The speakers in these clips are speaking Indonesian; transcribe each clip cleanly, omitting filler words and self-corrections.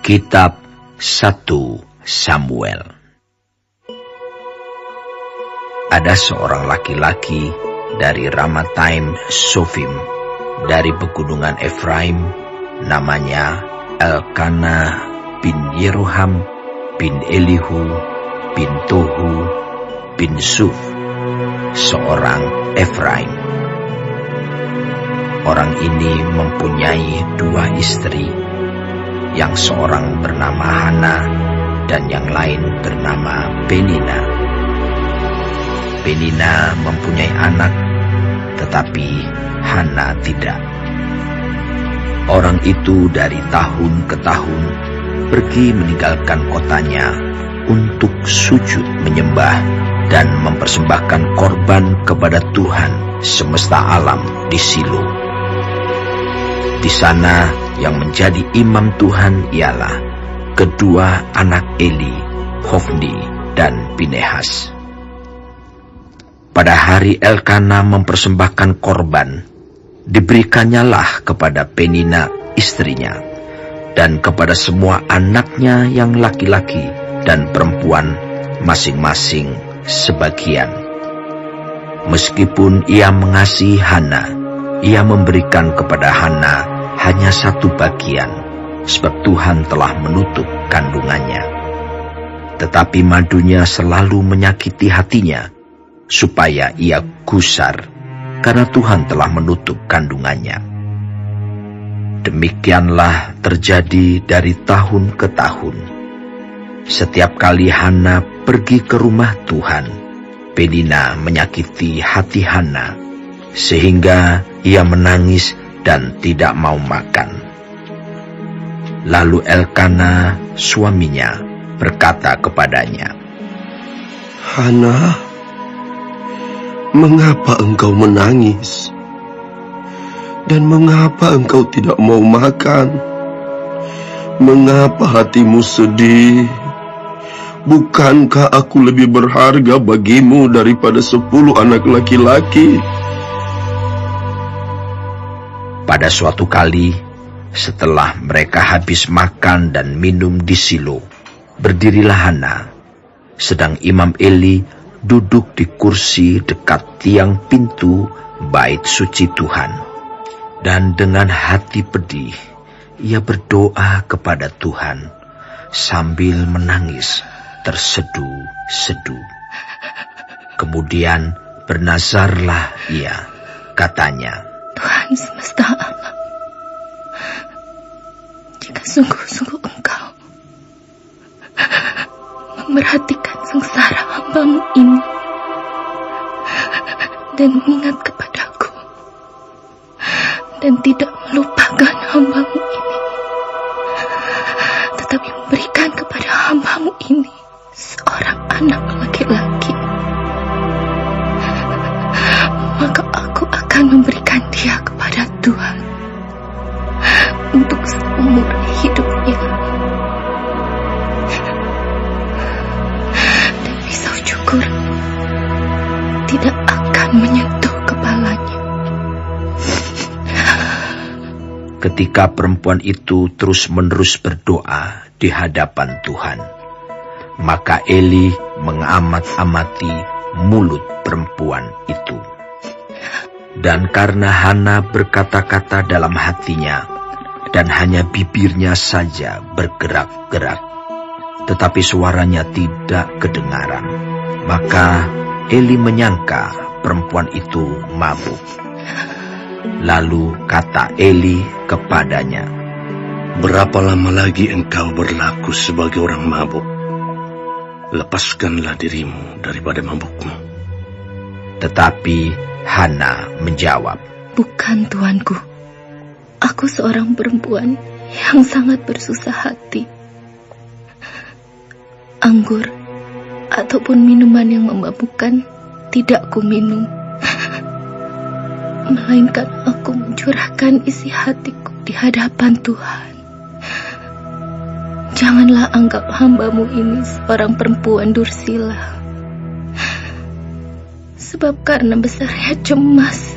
Kitab 1 Samuel. Ada seorang laki-laki dari Ramataim Sofim, dari pegunungan Efraim, namanya Elkana bin Yeroham bin Elihu bin Tohu bin Suf, seorang Efraim. Orang ini mempunyai 2 istri, yang seorang bernama Hana dan yang lain bernama Penina. Penina mempunyai anak, tetapi Hana tidak. Orang itu dari tahun ke tahun pergi meninggalkan kotanya untuk sujud menyembah dan mempersembahkan korban kepada Tuhan semesta alam di Silo. Di sana yang menjadi imam Tuhan ialah kedua anak Eli, Hofni dan Pinehas. Pada hari Elkana mempersembahkan korban, diberikannya kepada Penina istrinya, dan kepada semua anaknya yang laki-laki dan perempuan masing-masing sebagian. Meskipun ia mengasihi Hana, ia memberikan kepada Hana hanya 1 bagian, sebab Tuhan telah menutup kandungannya. Tetapi madunya selalu menyakiti hatinya, supaya ia gusar, karena Tuhan telah menutup kandungannya. Demikianlah terjadi dari tahun ke tahun. Setiap kali Hana pergi ke rumah Tuhan, Penina menyakiti hati Hana, sehingga ia menangis dan tidak mau makan. Lalu Elkana, suaminya, berkata kepadanya, "Hana, mengapa engkau menangis? Dan mengapa engkau tidak mau makan? Mengapa hatimu sedih? Bukankah aku lebih berharga bagimu daripada 10 anak laki-laki?" Pada suatu kali, setelah mereka habis makan dan minum di Silo, berdirilah Hana, sedang Imam Eli duduk di kursi dekat tiang pintu bait suci Tuhan. Dan dengan hati pedih, ia berdoa kepada Tuhan sambil menangis tersedu-sedu. Kemudian bernazarlah ia, katanya, "Tuhan semesta alam, jika sungguh-sungguh engkau memperhatikan sengsara hamba-Mu ini dan mengingat kepadaku dan tidak melupakan hamba-Mu ini, tetapi memberikan kepada hamba-Mu ini seorang anak laki-laki, maka aku akan memberikan dia kepada Tuhan untuk seumur hidupnya, dan pisau cukur tidak akan menyentuh kepalanya." Ketika perempuan itu terus-menerus berdoa di hadapan Tuhan, maka Eli mengamat-amati mulut perempuan itu. Dan karena Hana berkata-kata dalam hatinya, dan hanya bibirnya saja bergerak-gerak, tetapi suaranya tidak kedengaran, maka Eli menyangka perempuan itu mabuk. Lalu kata Eli kepadanya, "Berapa lama lagi engkau berlaku sebagai orang mabuk? Lepaskanlah dirimu daripada mabukmu." Tetapi Hana menjawab, "Bukan, tuanku. Aku seorang perempuan yang sangat bersusah hati. Anggur ataupun minuman yang memabukkan tidak kuminum, melainkan aku mencurahkan isi hatiku di hadapan Tuhan. Janganlah anggap hamba-Mu ini seorang perempuan dursila, sebab karena besarnya cemas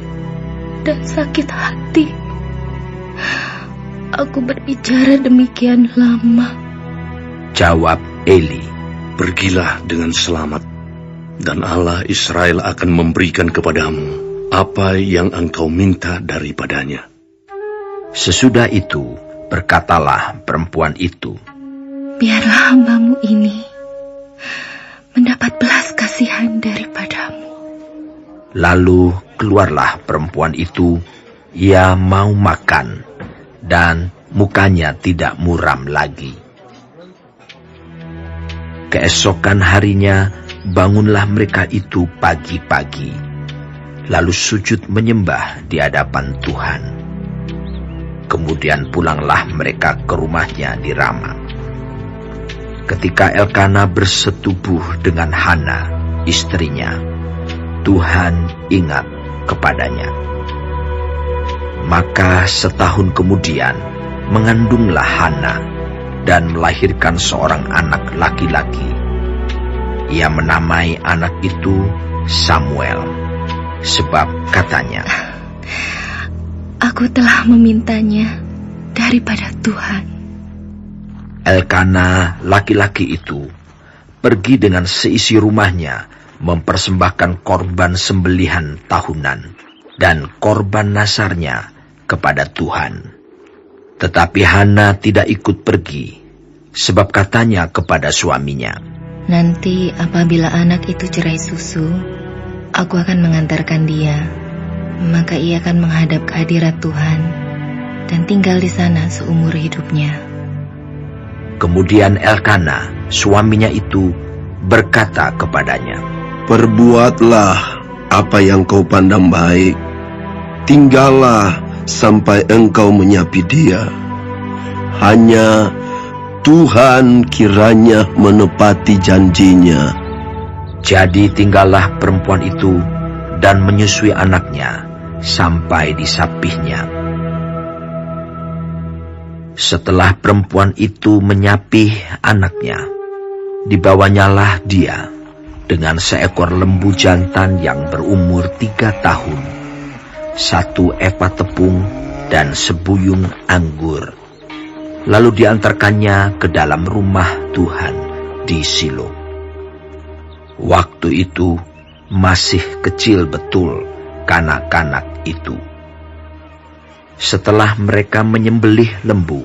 dan sakit hati, aku berbicara demikian lama? Jawab Eli. Pergilah dengan selamat, dan Allah Israel akan memberikan kepadamu apa yang engkau minta daripadanya. Sesudah itu, berkatalah perempuan itu, biarlah hambamu ini mendapat belas kasihan daripadamu. Lalu keluarlah perempuan itu, ia mau makan, dan mukanya tidak muram lagi. Keesokan harinya, bangunlah mereka itu pagi-pagi, lalu sujud menyembah di hadapan Tuhan. Kemudian pulanglah mereka ke rumahnya di Rama. Ketika Elkana bersetubuh dengan Hana, istrinya, Tuhan ingat kepadanya. Maka setahun kemudian mengandunglah Hana dan melahirkan seorang anak laki-laki. Ia menamai anak itu Samuel, sebab katanya, aku telah memintanya daripada Tuhan. Elkana laki-laki itu pergi dengan seisi rumahnya mempersembahkan korban sembelihan tahunan dan korban nasarnya kepada Tuhan. Tetapi Hana tidak ikut pergi, sebab katanya kepada suaminya, nanti apabila anak itu cerai susu, aku akan mengantarkan dia, maka ia akan menghadap ke hadirat Tuhan dan tinggal di sana seumur hidupnya. Kemudian Elkana, suaminya itu, berkata kepadanya, perbuatlah apa yang kau pandang baik, tinggallah sampai engkau menyapi dia. Hanya Tuhan kiranya menepati janjinya. Jadi tinggallah perempuan itu dan menyusui anaknya sampai disapihnya. Setelah perempuan itu menyapih anaknya, dibawanyalah dia dengan seekor lembu jantan yang berumur 3 tahun, 1 efa tepung dan sebuyung anggur. Lalu diantarkannya ke dalam rumah Tuhan di Silo. Waktu itu masih kecil betul kanak-kanak itu. Setelah mereka menyembelih lembu,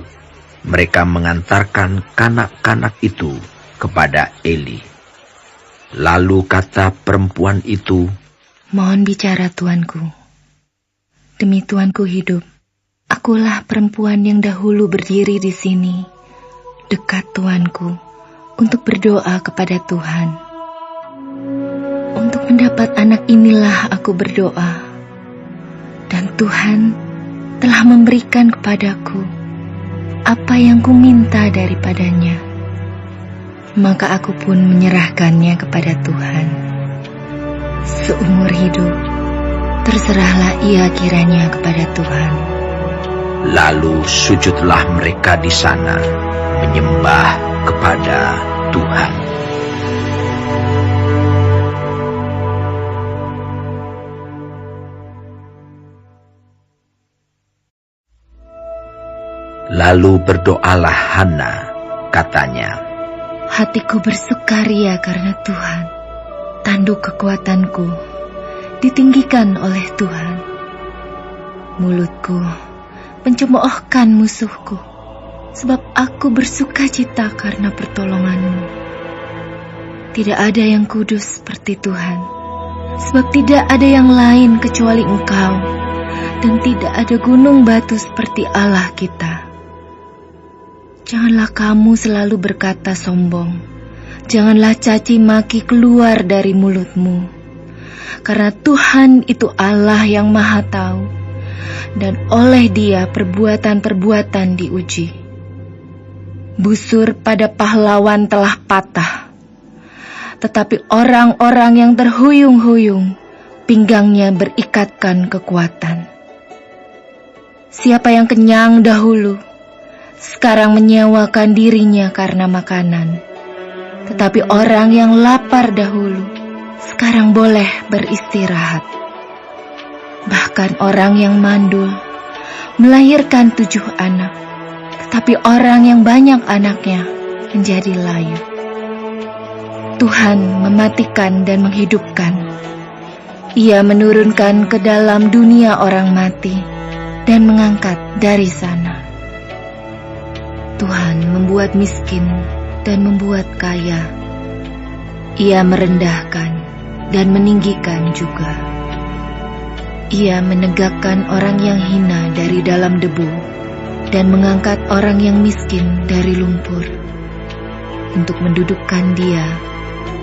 mereka mengantarkan kanak-kanak itu kepada Eli. Lalu kata perempuan itu, mohon bicara tuanku. Demi tuanku hidup, akulah perempuan yang dahulu berdiri di sini, dekat tuanku, untuk berdoa kepada Tuhan. Untuk mendapat anak inilah aku berdoa, dan Tuhan telah memberikan kepadaku apa yang kuminta daripadanya. Maka aku pun menyerahkannya kepada Tuhan. Seumur hidup, terserahlah ia kiranya kepada Tuhan. lalu sujudlah mereka di sana, menyembah kepada Tuhan. Lalu berdoalah Hana, katanya, hatiku bersukaria karena Tuhan, tanduk kekuatanku ditinggikan oleh Tuhan. Mulutku mencemoohkan musuhku, sebab aku bersukacita karena pertolonganmu. Tidak ada yang kudus seperti Tuhan, sebab tidak ada yang lain kecuali Engkau, dan tidak ada gunung batu seperti Allah kita. Janganlah kamu selalu berkata sombong, janganlah caci maki keluar dari mulutmu, karena Tuhan itu Allah yang Maha Tahu, dan oleh Dia perbuatan-perbuatan diuji. Busur pada pahlawan telah patah, tetapi orang-orang yang terhuyung-huyung, pinggangnya berikatkan kekuatan. Siapa yang kenyang dahulu, sekarang menyewakan dirinya karena makanan. Tetapi orang yang lapar dahulu, sekarang boleh beristirahat. Bahkan orang yang mandul melahirkan 7 anak, tapi orang yang banyak anaknya menjadi layu. Tuhan mematikan dan menghidupkan. Ia menurunkan ke dalam dunia orang mati dan mengangkat dari sana. Tuhan membuat miskin dan membuat kaya. Ia merendahkan dan meninggikan juga. Ia menegakkan orang yang hina dari dalam debu dan mengangkat orang yang miskin dari lumpur, untuk mendudukkan dia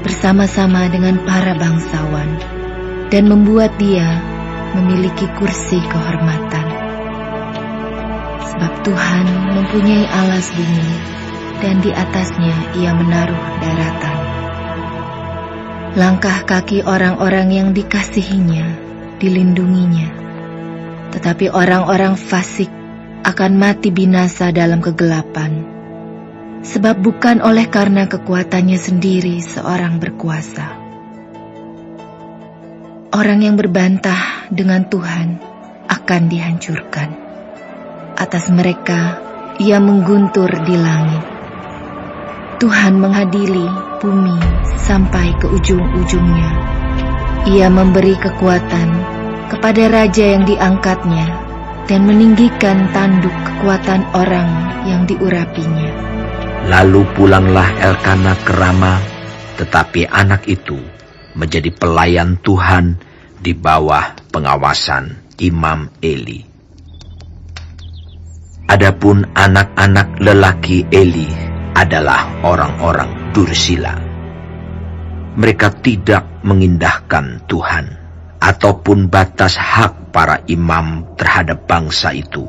bersama-sama dengan para bangsawan dan membuat dia memiliki kursi kehormatan. Sebab Tuhan mempunyai alas bumi dan di atasnya ia menaruh daratan. Langkah kaki orang-orang yang dikasihinya dilindunginya, tetapi orang-orang fasik akan mati binasa dalam kegelapan, sebab bukan oleh karena kekuatannya sendiri seorang berkuasa. Orang yang berbantah dengan Tuhan akan dihancurkan. Atas mereka ia mengguntur di langit. Tuhan mengadili bumi sampai ke ujung-ujungnya. Ia memberi kekuatan kepada raja yang diangkatnya dan meninggikan tanduk kekuatan orang yang diurapinya. Lalu pulanglah Elkana ke Rama, tetapi anak itu menjadi pelayan Tuhan di bawah pengawasan Imam Eli. Adapun anak-anak lelaki Eli adalah orang-orang dursila. Mereka tidak mengindahkan Tuhan ataupun batas hak para imam terhadap bangsa itu.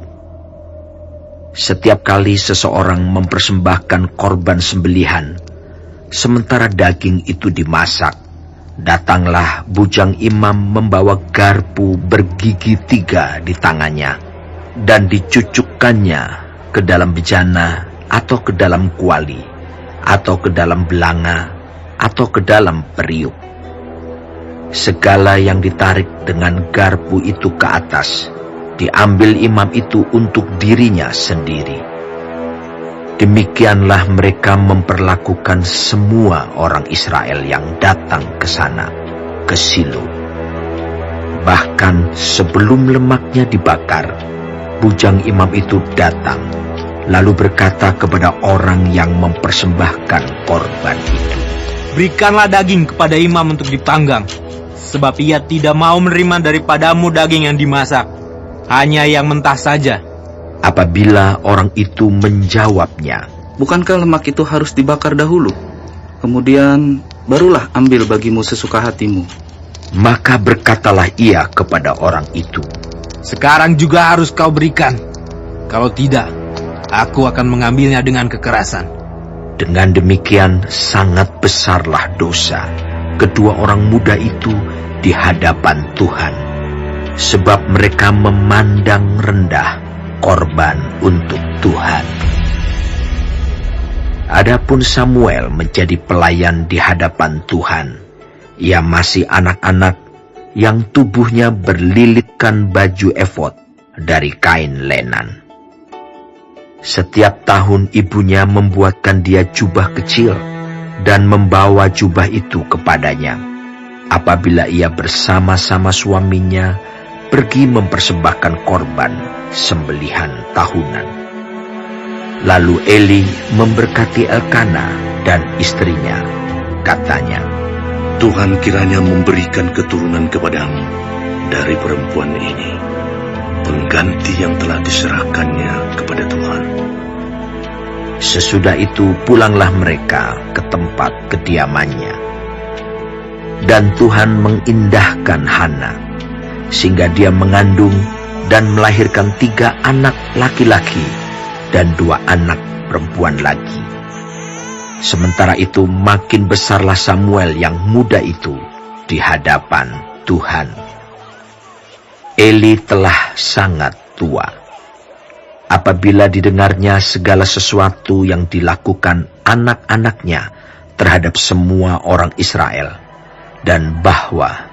Setiap kali seseorang mempersembahkan korban sembelihan, sementara daging itu dimasak, datanglah bujang imam membawa garpu bergigi 3 di tangannya dan dicucukkannya ke dalam bejana atau ke dalam kuali atau ke dalam belanga atau ke dalam periuk. Segala yang ditarik dengan garpu itu ke atas diambil imam itu untuk dirinya sendiri. Demikianlah mereka memperlakukan semua orang Israel yang datang ke sana, ke Silo. Bahkan sebelum lemaknya dibakar, bujang imam itu datang, lalu berkata kepada orang yang mempersembahkan korban itu, "Berikanlah daging kepada imam untuk dipanggang, sebab ia tidak mau menerima daripadamu daging yang dimasak, hanya yang mentah saja." Apabila orang itu menjawabnya, "Bukankah lemak itu harus dibakar dahulu? Kemudian barulah ambil bagimu sesuka hatimu." maka berkatalah ia kepada orang itu, "Sekarang juga harus kau berikan. Kalau tidak, aku akan mengambilnya dengan kekerasan." Dengan demikian sangat besarlah dosa kedua orang muda itu di hadapan Tuhan, sebab mereka memandang rendah korban untuk Tuhan. Adapun Samuel menjadi pelayan di hadapan Tuhan. Ia masih anak-anak yang tubuhnya berlilitkan baju efod dari kain lenan. Setiap tahun ibunya membuatkan dia jubah kecil dan membawa jubah itu kepadanya apabila ia bersama-sama suaminya pergi mempersembahkan korban sembelihan tahunan. Lalu Eli memberkati Elkana dan istrinya. Katanya, "Tuhan kiranya memberikan keturunan kepadamu dari perempuan ini, pengganti yang telah diserahkannya kepada Tuhan." Sesudah itu pulanglah mereka ke tempat kediamannya. Dan Tuhan mengindahkan Hana, sehingga dia mengandung dan melahirkan 3 anak laki-laki dan 2 anak perempuan lagi. Sementara itu makin besarlah Samuel yang muda itu di hadapan Tuhan. Eli telah sangat tua. Apabila didengarnya segala sesuatu yang dilakukan anak-anaknya terhadap semua orang Israel, dan bahwa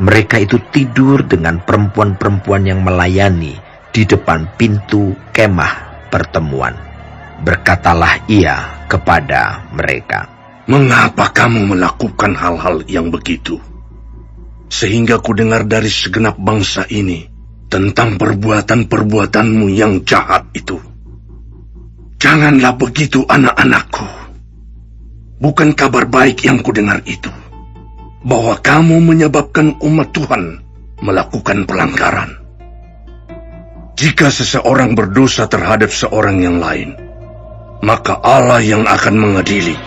mereka itu tidur dengan perempuan-perempuan yang melayani di depan pintu kemah pertemuan, Berkatalah ia kepada mereka, "Mengapa kamu melakukan hal-hal yang begitu? Sehingga ku dengar dari segenap bangsa ini tentang perbuatan-perbuatanmu yang jahat itu. Janganlah begitu, anak-anakku. Bukan kabar baik yang ku dengar itu, bahwa kamu menyebabkan umat Tuhan melakukan pelanggaran. Jika seseorang berdosa terhadap seorang yang lain, maka Allah yang akan mengadili.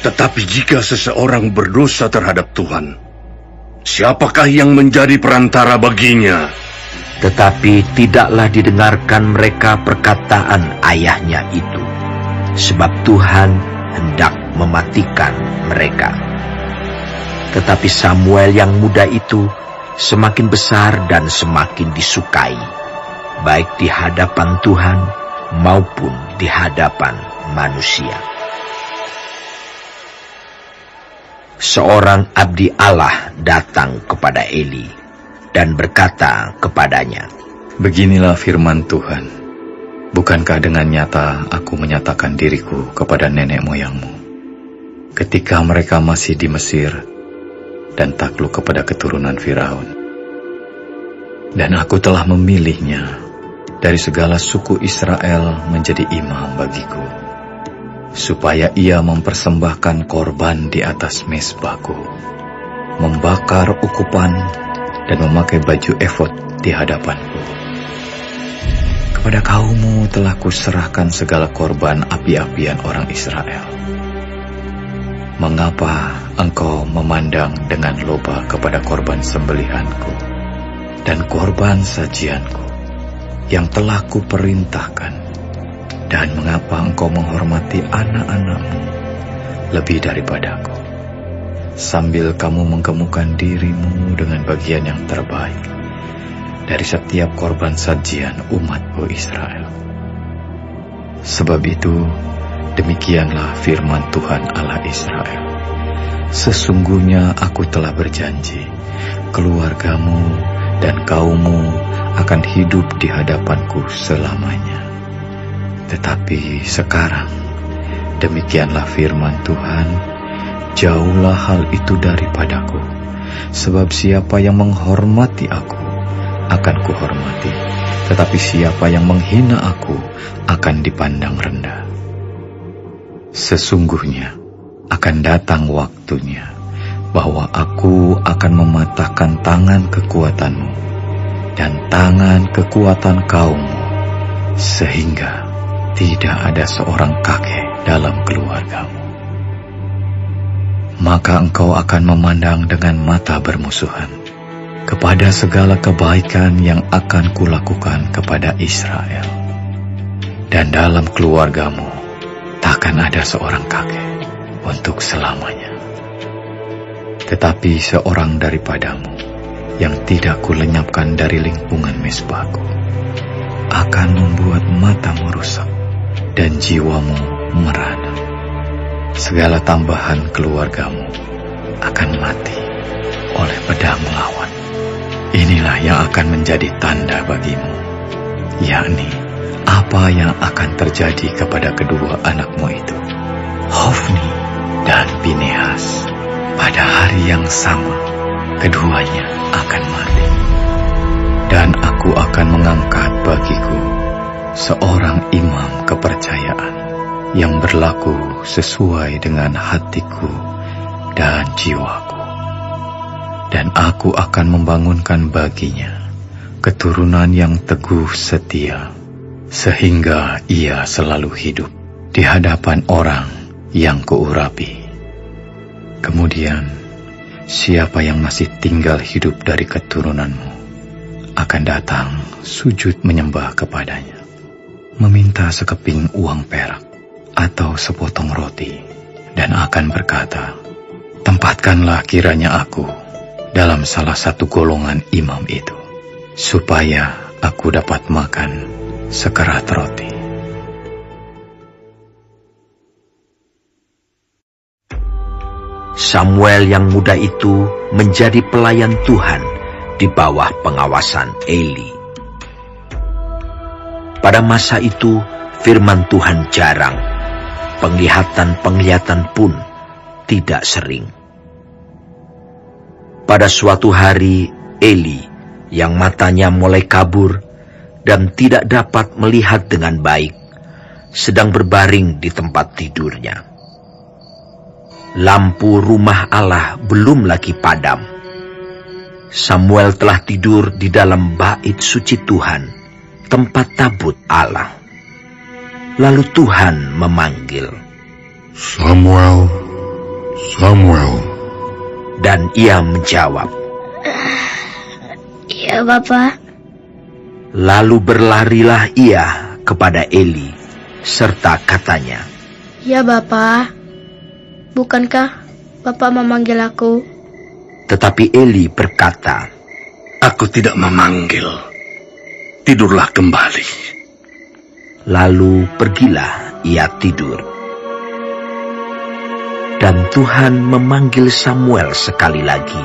Tetapi jika seseorang berdosa terhadap Tuhan, siapakah yang menjadi perantara baginya?" Tetapi tidaklah didengarkan mereka perkataan ayahnya itu, sebab Tuhan hendak mematikan mereka. Tetapi Samuel yang muda itu semakin besar dan semakin disukai, baik di hadapan Tuhan maupun di hadapan manusia. Seorang abdi Allah datang kepada Eli dan berkata kepadanya, "Beginilah firman Tuhan, bukankah dengan nyata aku menyatakan diriku kepada nenek moyangmu, ketika mereka masih di Mesir dan takluk kepada keturunan Firaun? Dan aku telah memilihnya dari segala suku Israel menjadi imam bagiku, supaya ia mempersembahkan korban di atas mezbahku, membakar ukupan dan memakai baju efod di hadapanku. Kepada kaummu telah kuserahkan segala korban api-apian orang Israel. Mengapa engkau memandang dengan loba kepada korban sembelihanku dan korban sajianku yang telah kuperintahkan? Dan mengapa engkau menghormati anak-anakmu lebih daripadaku, sambil kamu menggemukkan dirimu dengan bagian yang terbaik dari setiap korban sajian umatku Israel? Sebab itu, demikianlah firman Tuhan Allah Israel. Sesungguhnya aku telah berjanji, keluargamu dan kaummu akan hidup di hadapanku selamanya. Tetapi sekarang, demikianlah firman Tuhan, jauhlah hal itu daripadaku, sebab siapa yang menghormati aku akan kuhormati, tetapi siapa yang menghina aku akan dipandang rendah. Sesungguhnya akan datang waktunya bahwa aku akan mematahkan tangan kekuatanmu dan tangan kekuatan kaummu, sehingga tidak ada seorang kakek dalam keluargamu. Maka engkau akan memandang dengan mata bermusuhan kepada segala kebaikan yang akan kulakukan kepada Israel. Dan dalam keluargamu takkan ada seorang kakek untuk selamanya. Tetapi seorang daripadamu yang tidak kulenyapkan dari lingkungan mezbahku akan membuat matamu rusak dan jiwamu merana. Segala tambahan keluargamu akan mati oleh pedang lawan. Inilah yang akan menjadi tanda bagimu, yakni apa yang akan terjadi kepada kedua anakmu itu, Hofni dan Pinehas. Pada hari yang sama, keduanya akan mati. Dan aku akan mengangkat bagiku seorang imam kepercayaan yang berlaku sesuai dengan hatiku dan jiwaku. Dan aku akan membangunkan baginya keturunan yang teguh setia, sehingga ia selalu hidup di hadapan orang yang kuurapi. Kemudian, siapa yang masih tinggal hidup dari keturunanmu akan datang sujud menyembah kepadanya, meminta sekeping uang perak atau sepotong roti, dan akan berkata, "Tempatkanlah kiranya aku dalam salah satu golongan imam itu, supaya aku dapat makan sekerat roti." Samuel yang muda itu menjadi pelayan Tuhan di bawah pengawasan Eli. Pada masa itu, firman Tuhan jarang, penglihatan-penglihatan pun tidak sering. Pada suatu hari, Eli yang matanya mulai kabur dan tidak dapat melihat dengan baik, sedang berbaring di tempat tidurnya. Lampu rumah Allah belum lagi padam. Samuel telah tidur di dalam bait suci Tuhan, tempat tabut Allah. Lalu Tuhan memanggil, Samuel, Samuel. Dan ia menjawab, "Iya, Bapa." Lalu berlarilah ia kepada Eli, serta katanya, "Ya, Bapa. Bukankah Bapa memanggil aku?" Tetapi Eli berkata, Aku tidak memanggil. Tidurlah kembali. Lalu pergilah ia tidur. Dan Tuhan memanggil Samuel sekali lagi.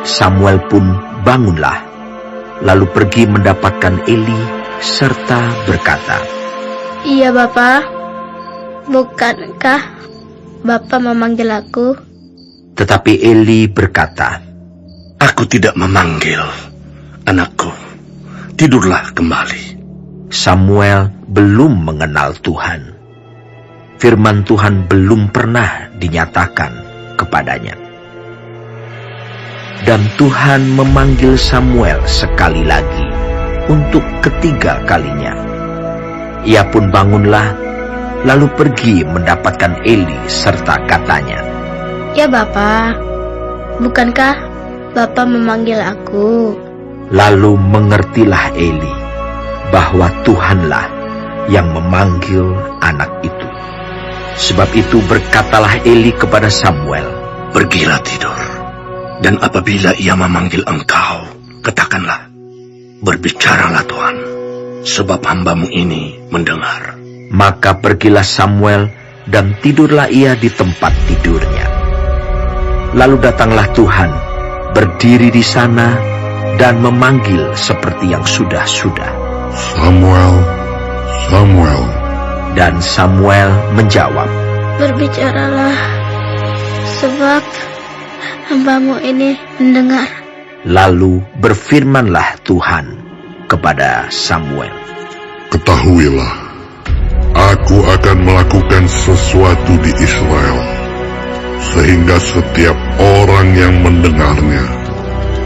Samuel pun bangunlah, lalu pergi mendapatkan Eli serta berkata, "Iya, Bapa. Bukankah Bapa memanggil aku?" Tetapi Eli berkata, Aku tidak memanggil, anakku. Tidurlah kembali. Samuel belum mengenal Tuhan. Firman Tuhan belum pernah dinyatakan kepadanya. Dan Tuhan memanggil Samuel sekali lagi untuk ketiga kalinya. Ia pun bangunlah, lalu pergi mendapatkan Eli serta katanya, "Ya, Bapa. Bukankah Bapa memanggil aku?" Lalu mengertilah Eli bahwa Tuhanlah yang memanggil anak itu. Sebab itu berkatalah Eli kepada Samuel, Pergilah tidur. Dan apabila ia memanggil engkau, katakanlah, Berbicaralah Tuhan, sebab hamba-Mu ini mendengar. Maka pergilah Samuel dan tidurlah ia di tempat tidurnya. Lalu datanglah Tuhan, berdiri di sana dan memanggil seperti yang sudah-sudah. Samuel, Samuel. Dan Samuel menjawab, "Berbicaralah, sebab hamba-Mu ini mendengar." Lalu berfirmanlah Tuhan kepada Samuel, Ketahuilah, aku akan melakukan sesuatu di Israel, sehingga setiap orang yang mendengarnya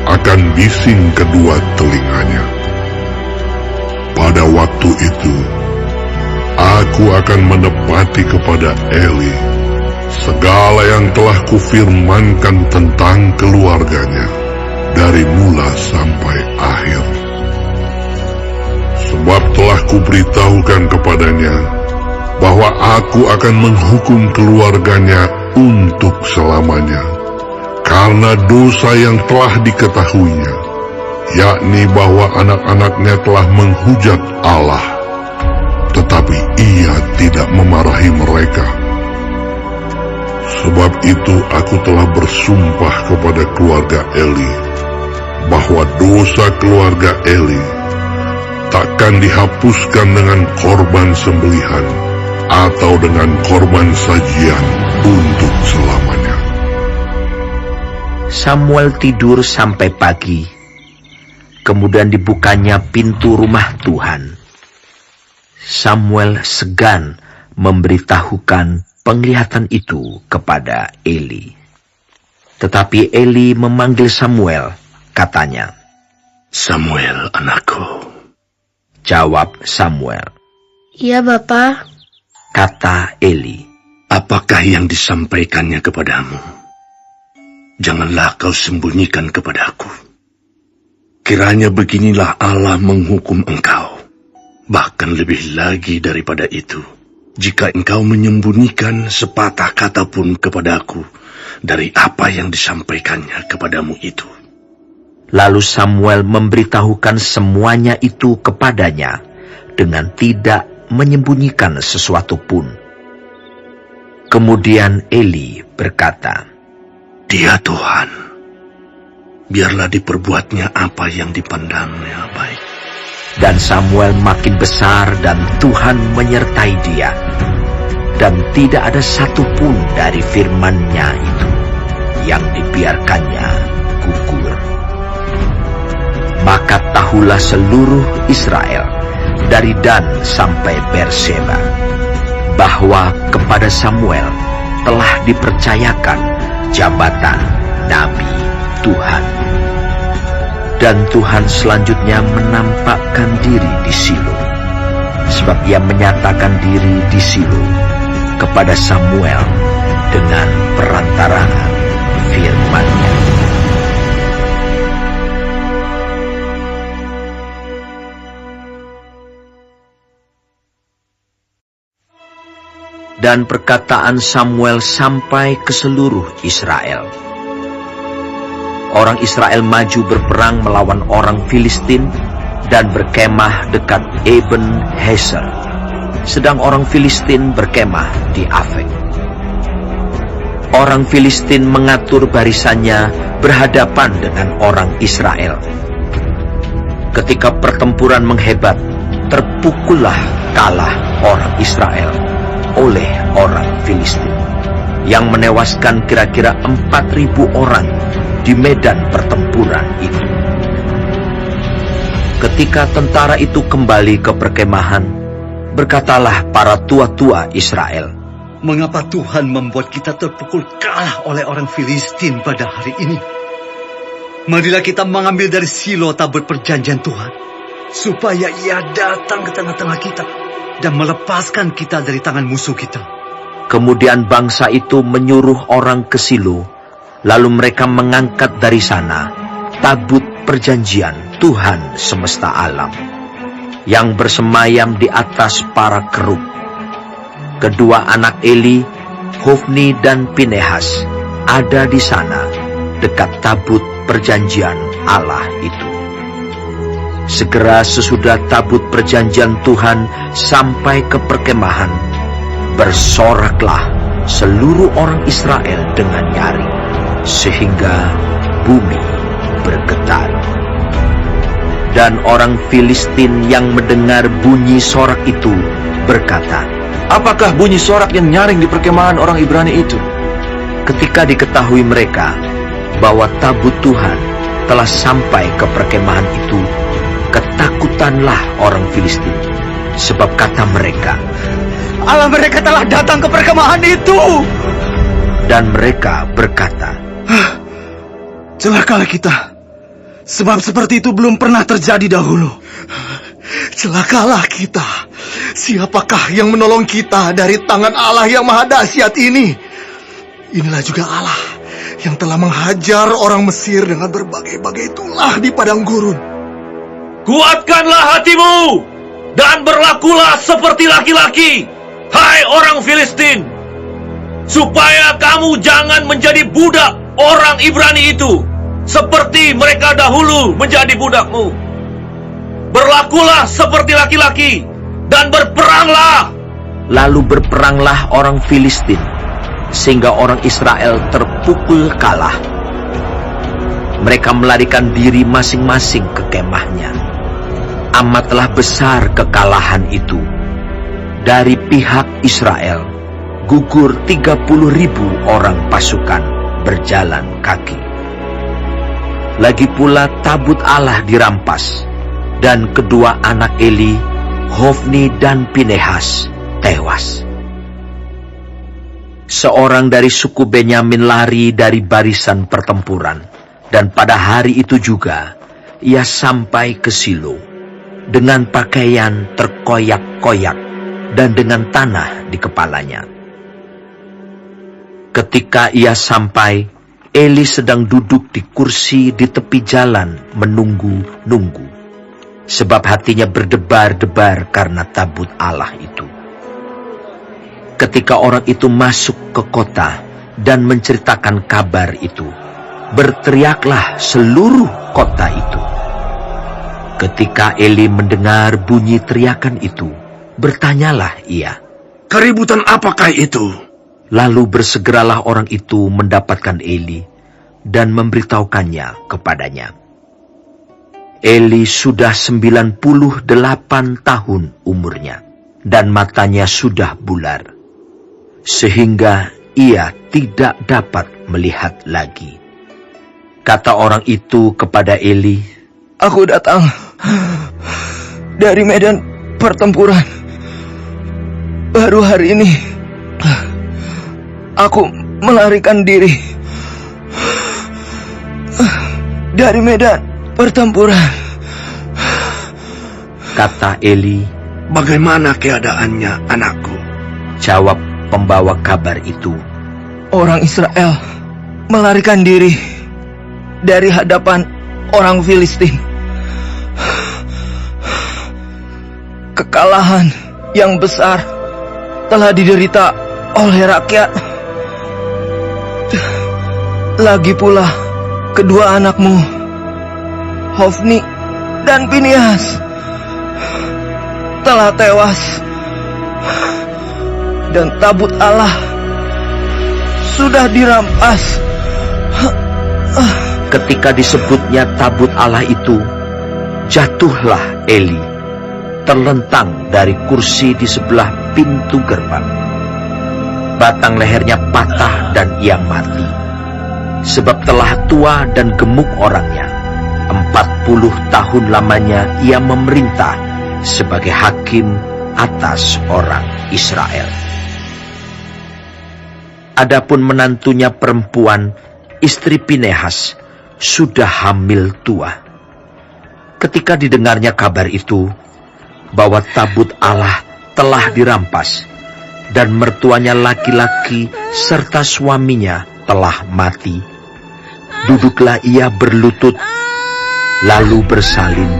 akan bising kedua telinganya. Pada waktu itu, aku akan menepati kepada Eli segala yang telah kufirmankan tentang keluarganya dari mula sampai akhir. Sebab telah kuberitahukan kepadanya bahwa aku akan menghukum keluarganya untuk selamanya karena dosa yang telah diketahuinya, yakni bahwa anak-anaknya telah menghujat Allah, tetapi ia tidak memarahi mereka. Sebab itu aku telah bersumpah kepada keluarga Eli, bahwa dosa keluarga Eli takkan dihapuskan dengan korban sembelihan atau dengan korban sajian untuk selamanya. Samuel tidur sampai pagi. Kemudian dibukanya pintu rumah Tuhan. Samuel segan memberitahukan penglihatan itu kepada Eli. Tetapi Eli memanggil Samuel, katanya, Samuel, anakku. Jawab Samuel, "Iya, Bapa." kata Eli, Apakah yang disampaikannya kepadamu? Janganlah kau sembunyikan kepadaku. Kiranya beginilah Allah menghukum engkau. Bahkan lebih lagi daripada itu, jika engkau menyembunyikan sepatah kata pun kepadaku dari apa yang disampaikannya kepadamu itu. Lalu Samuel memberitahukan semuanya itu kepadanya dengan tidak menyembunyikan sesuatu pun. Kemudian Eli berkata, Dia Tuhan, biarlah diperbuatnya apa yang dipandangnya baik. Dan Samuel makin besar dan Tuhan menyertai dia. Dan tidak ada satupun dari firman-Nya itu yang dibiarkannya gugur. Maka tahulah seluruh Israel dari Dan sampai Berseba bahwa kepada Samuel telah dipercayakan jabatan Nabi Tuhan. Dan Tuhan selanjutnya menampakkan diri di Silo, sebab Ia menyatakan diri di Silo kepada Samuel dengan perantaraan firman-Nya. Dan perkataan Samuel sampai ke seluruh Israel. Orang Israel maju berperang melawan orang Filistin dan berkemah dekat Eben Heser, sedang orang Filistin berkemah di Afek. Orang Filistin mengatur barisannya berhadapan dengan orang Israel. Ketika pertempuran menghebat, terpukullah kalah orang Israel oleh orang Filistin, yang menewaskan kira-kira 4.000 orang di medan pertempuran itu. Ketika tentara itu kembali ke perkemahan, berkatalah para tua-tua Israel, "Mengapa Tuhan membuat kita terpukul kalah oleh orang Filistin pada hari ini? Marilah kita mengambil dari Silo tabut perjanjian Tuhan, supaya Ia datang ke tengah-tengah kita dan melepaskan kita dari tangan musuh kita." Kemudian bangsa itu menyuruh orang ke Silo, lalu mereka mengangkat dari sana tabut perjanjian Tuhan semesta alam, yang bersemayam di atas para kerub. Kedua anak Eli, Hofni dan Pinehas, ada di sana dekat tabut perjanjian Allah itu. Segera sesudah tabut perjanjian Tuhan sampai ke perkemahan, bersoraklah seluruh orang Israel dengan nyaring, sehingga bumi bergetar. Dan orang Filistin yang mendengar bunyi sorak itu berkata, "Apakah bunyi sorak yang nyaring di perkemahan orang Ibrani itu?" Ketika diketahui mereka bahwa tabut Tuhan telah sampai ke perkemahan itu, ketakutanlah orang Filistin, sebab kata mereka, "Allah mereka telah datang ke perkemahan itu." Dan mereka berkata, "Celakalah kita, sebab seperti itu belum pernah terjadi dahulu. Celakalah kita, siapakah yang menolong kita dari tangan Allah yang maha dahsyat ini? Inilah juga Allah yang telah menghajar orang Mesir dengan berbagai-bagai tulah di padang gurun." Kuatkanlah hatimu dan berlakulah seperti laki-laki, hai orang Filistin, supaya kamu jangan menjadi budak orang Ibrani itu, seperti mereka dahulu menjadi budakmu. Berlakulah seperti laki-laki dan berperanglah." Lalu berperanglah orang Filistin, sehingga orang Israel terpukul kalah. Mereka melarikan diri masing-masing ke kemahnya. Amatlah besar kekalahan itu. Dari pihak Israel, gugur 30.000 orang pasukan berjalan kaki. Lagi pula tabut Allah dirampas, dan kedua anak Eli, Hofni dan Pinehas, tewas. Seorang dari suku Benyamin lari dari barisan pertempuran, dan pada hari itu juga ia sampai ke Silo dengan pakaian terkoyak-koyak dan dengan tanah di kepalanya. Ketika ia sampai, Eli sedang duduk di kursi di tepi jalan menunggu-nunggu, sebab hatinya berdebar-debar karena tabut Allah itu. Ketika orang itu masuk ke kota dan menceritakan kabar itu, berteriaklah seluruh kota itu. Ketika Eli mendengar bunyi teriakan itu, bertanyalah ia, "Keributan apakah itu?" Lalu bersegeralah orang itu mendapatkan Eli dan memberitahukannya kepadanya. Eli sudah 98 tahun umurnya, dan matanya sudah bular, sehingga ia tidak dapat melihat lagi. Kata orang itu kepada Eli, "Aku datang dari medan pertempuran. Baru hari ini aku melarikan diri dari medan pertempuran." Kata Eli, "Bagaimana keadaannya, anakku?" Jawab pembawa kabar itu, "Orang Israel melarikan diri dari hadapan orang Filistin. Kekalahan yang besar telah diderita oleh rakyat. Lagi pula kedua anakmu, Hofni dan Pinias, telah tewas, dan tabut Allah sudah dirampas." Ketika disebutnya tabut Allah itu, jatuhlah Eli, terlentang dari kursi di sebelah pintu gerbang. Batang lehernya patah dan ia mati, sebab telah tua dan gemuk orangnya. 40 tahun lamanya ia memerintah sebagai hakim atas orang Israel. Adapun menantunya perempuan, istri Pinehas, sudah hamil tua. Ketika didengarnya kabar itu, bahwa tabut Allah telah dirampas, dan mertuanya laki-laki serta suaminya telah mati, duduklah ia berlutut, lalu bersalin,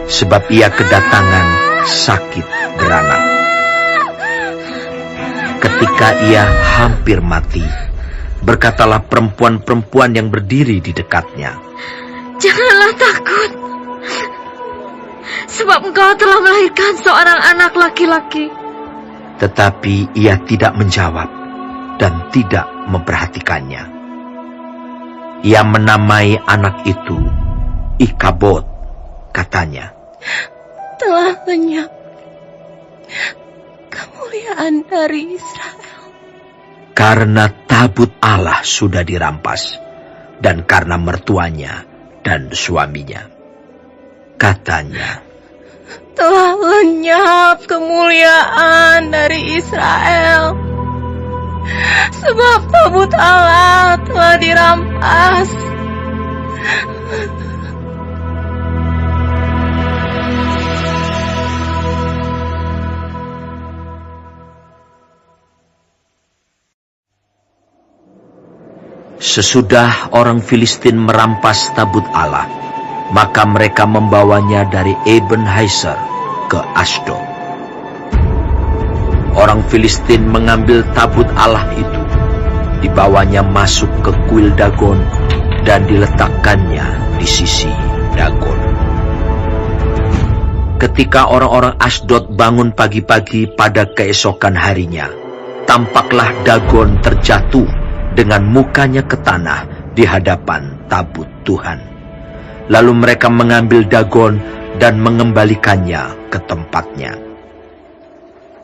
sebab ia kedatangan sakit beranak. Ketika ia hampir mati, berkatalah perempuan-perempuan yang berdiri di dekatnya, "Janganlah takut, sebab engkau telah melahirkan seorang anak laki-laki." Tetapi ia tidak menjawab dan tidak memperhatikannya. Ia menamai anak itu Ikabod, katanya, "Telah lenyap kemuliaan dari Israel." Karena tabut Allah sudah dirampas, dan karena mertuanya dan suaminya. Katanya, "Telah lenyap kemuliaan dari Israel, sebab tabut Allah telah dirampas." Sesudah orang Filistin merampas tabut Allah, maka mereka membawanya dari Ebenhaser ke Asdod. Orang Filistin mengambil tabut Allah itu, dibawanya masuk ke kuil Dagon, dan diletakkannya di sisi Dagon. Ketika orang-orang Asdod bangun pagi-pagi pada keesokan harinya, tampaklah Dagon terjatuh dengan mukanya ke tanah di hadapan tabut Tuhan. Lalu mereka mengambil Dagon dan mengembalikannya ke tempatnya.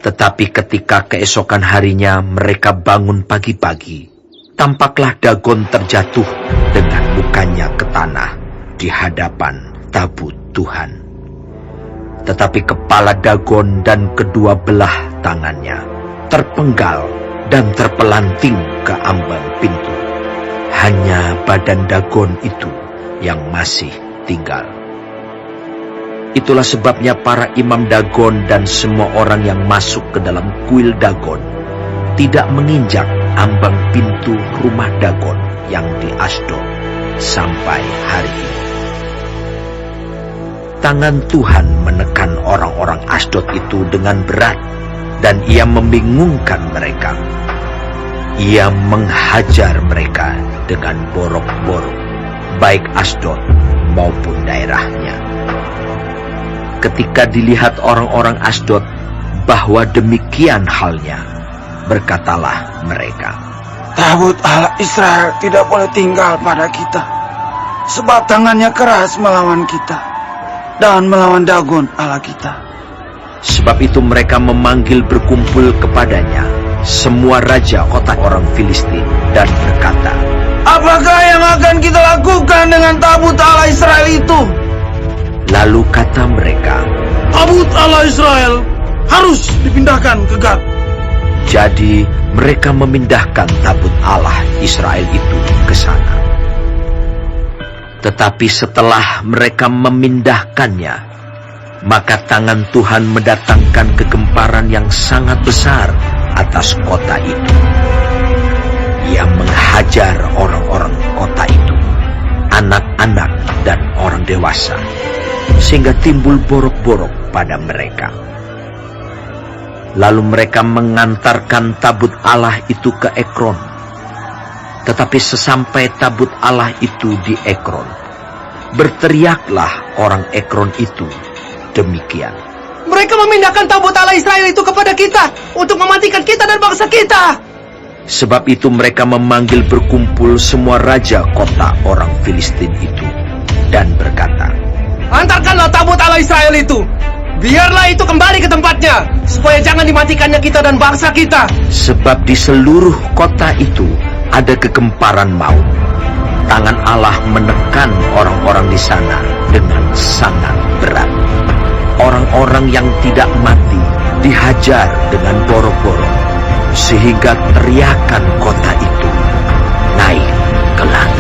Tetapi ketika keesokan harinya mereka bangun pagi-pagi, tampaklah Dagon terjatuh dengan mukanya ke tanah di hadapan tabut Tuhan. Tetapi kepala Dagon dan kedua belah tangannya terpenggal dan terpelanting ke ambang pintu. Hanya badan Dagon itu yang masih tinggal. Itulah sebabnya para imam Dagon dan semua orang yang masuk ke dalam kuil Dagon tidak menginjak ambang pintu rumah Dagon yang di Asdod sampai hari ini. Tangan Tuhan menekan orang-orang Asdod itu dengan berat, dan ia membingungkan mereka. Ia menghajar mereka dengan borok-borok, baik Asdod maupun daerahnya. Ketika dilihat orang-orang Asdod bahwa demikian halnya, berkatalah mereka, "Tabut Allah Israel tidak boleh tinggal pada kita, sebab tangannya keras melawan kita." dan melawan Dagon Allah kita. Sebab itu mereka memanggil berkumpul kepadanya semua raja kota orang Filistin dan berkata, apakah yang akan kita lakukan dengan tabut Allah Israel itu? Lalu kata mereka, tabut Allah Israel harus dipindahkan ke Gad. Jadi mereka memindahkan tabut Allah Israel itu ke sana. Tetapi setelah mereka memindahkannya, maka tangan Tuhan mendatangkan kegemparan yang sangat besar atas kota itu. Ia menghajar orang-orang kota itu, anak-anak dan orang dewasa, sehingga timbul borok-borok pada mereka. Lalu mereka mengantarkan tabut Allah itu ke Ekron. Tetapi sesampai tabut Allah itu di Ekron, berteriaklah orang Ekron itu demikian. Mereka memindahkan tabut Allah Israel itu kepada kita untuk mematikan kita dan bangsa kita. Sebab itu mereka memanggil berkumpul semua raja kota orang Filistin itu dan berkata, antarkanlah tabut Allah Israel itu. Biarlah itu kembali ke tempatnya, supaya jangan dimatikannya kita dan bangsa kita. Sebab di seluruh kota itu ada kegemparan maut. Tangan Allah menekan orang-orang di sana dengan sangat berat. Orang-orang yang tidak mati dihajar dengan borok-borok, sehingga teriakan kota itu naik ke langit.